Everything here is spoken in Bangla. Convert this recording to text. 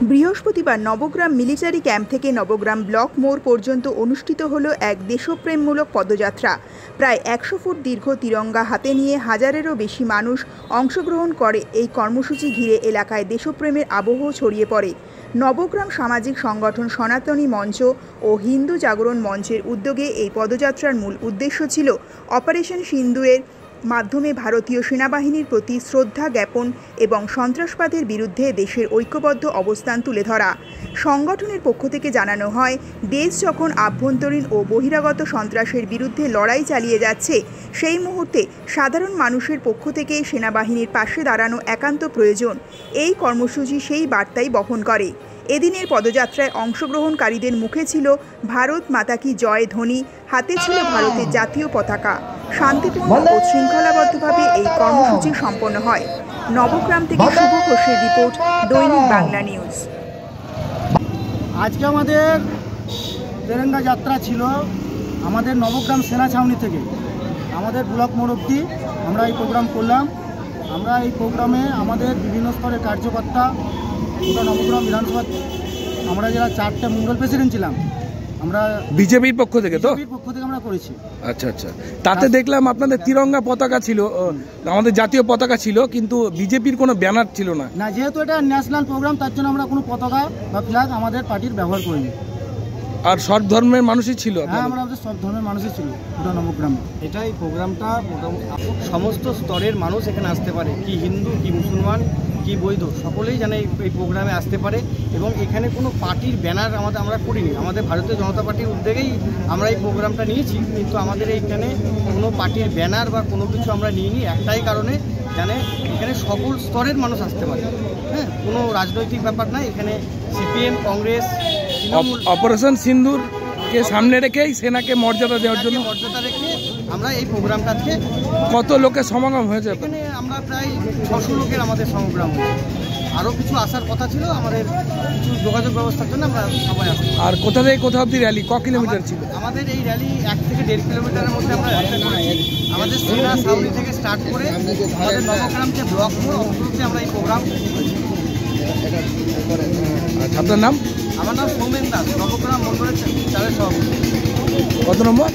বৃহস্পতিবার নবগ্রাম মিলিটারি ক্যাম্প থেকে নবগ্রাম ব্লক মোড় পর্যন্ত অনুষ্ঠিত হলো এক দেশপ্রেমমূলক পদযাত্রা। প্রায় ১০০ ফুট দীর্ঘ তিরঙ্গা হাতে নিয়ে হাজারেরও বেশি মানুষ অংশগ্রহণ করে। এই কর্মসূচি ঘিরে এলাকায় দেশপ্রেমের আবহ ছড়িয়ে পড়ে। নবগ্রাম সামাজিক সংগঠন সনাতনী মঞ্চ ও হিন্দু জাগরণ মঞ্চের উদ্যোগে এই পদযাত্রার মূল উদ্দেশ্য ছিল অপারেশন সিন্দুরের মাধ্যমে ভারতীয় সেনাবাহিনীর প্রতি শ্রদ্ধা জ্ঞাপন এবং সন্ত্রাসবাদের বিরুদ্ধে দেশের ঐক্যবদ্ধ অবস্থান তুলে ধরা। সংগঠনের পক্ষ থেকে জানানো হয়, দেশ যখন আভ্যন্তরীণ ও বহিরাগত সন্ত্রাসের বিরুদ্ধে লড়াই চালিয়ে যাচ্ছে, সেই মুহূর্তে সাধারণ মানুষের পক্ষ থেকে সেনাবাহিনীর পাশে দাঁড়ানো একান্ত প্রয়োজন। এই কর্মসূচি সেই বার্তাই বহন করে। এদিনের পদযাত্রায় অংশগ্রহণকারীদের মুখে ছিল ভারত মাতা কি জয় ধ্বনি, হাতে ছিল ভারতের জাতীয় পতাকা। শান্তিপূর্ণ ও শৃঙ্খলাবদ্ধভাবে এই কর্মসূচি সম্পন্ন হয়। নবগ্রাম থেকে শুভ ঘোষের রিপোর্ট, দৈনিক বাংলা নিউজ। আজকে আমাদের তেরঙ্গা যাত্রা ছিল আমাদের নবগ্রাম সেনা ছাউনি থেকে আমাদের ব্লক মোড় অবধি আমরা এই প্রোগ্রাম করলাম। আমরা এই প্রোগ্রামে আমাদের বিভিন্ন স্তরের কার্যকর্তা, গোটা নবগ্রাম বিধানসভা আমরা যারা 4টে মন্ডল প্রেসিডেন্ট ছিলাম, আমরা বিজেপির পক্ষ থেকে আমরা করেছি। আচ্ছা আচ্ছা, তাতে দেখলাম আপনাদের তিরঙ্গা পতাকা ছিল, আমাদের জাতীয় পতাকা ছিল, কিন্তু বিজেপির কোনো ব্যানার ছিল না। না, যেহেতু এটা ন্যাশনাল প্রোগ্রাম, তার জন্য আমরা কোনো পতাকা বা ফ্ল্যাগ আমাদের পার্টির ব্যবহার করিনি। আর সব ধর্মের মানুষই ছিল? হ্যাঁ, আমাদের সব ধর্মের মানুষই ছিল গোটা নবগ্রামে। এই প্রোগ্রামটা সমস্ত স্তরের মানুষ এখানে আসতে পারে, কি হিন্দু, কি মুসলমান, কি বৈধ, সকলেই যেন এই প্রোগ্রামে আসতে পারে। এবং এখানে কোনো পার্টির ব্যানার আমরা করিনি, আমাদের ভারতীয় জনতা পার্টির উদ্যোগেই আমরা এই প্রোগ্রামটা নিয়েছি, কিন্তু আমাদের এইখানে কোনো পার্টির ব্যানার বা কোনো কিছু আমরা নিইনি। একটাই কারণে, যেন এখানে সকল স্তরের মানুষ আসতে পারে। হ্যাঁ, কোনো রাজনৈতিক ব্যাপার না, এখানে সিপিএম, কংগ্রেস, অপারেশন সিন্দুরকে সামনে রেখেই সেনাকে মর্যাদা দেওয়ার জন্য মর্যাদা রেখে আমরা এই প্রোগ্রামটাকে। কত লোকের সমাগম হয়েছে এখানে? আমরা প্রায় 600 লোকের আমাদের সমাগম হয়েছে। আরও কিছু আসার কথা ছিল, আমাদের কিছু যোগাযোগ ব্যবস্থার জন্য আমরা সবাই আসি। আর কোথা থেকে কোথা অব্দি র্যালি, ক কিলোমিটার ছিল? আমাদের এই র্যালি 1 থেকে 1.5 কিলোমিটারের মধ্যে আমরা র্যালি করেছি। আমাদের সেনা ছাউনি থেকে স্টার্ট করে আমাদের নবগ্রাম যে ব্লক মোড় অবধি আমরা এই প্রোগ্রাম। আপনার নাম? আমার নাম সৌমেন দাস, নবগ্রাম মন্ডলের 4 সভাপতি। কত নম্বর?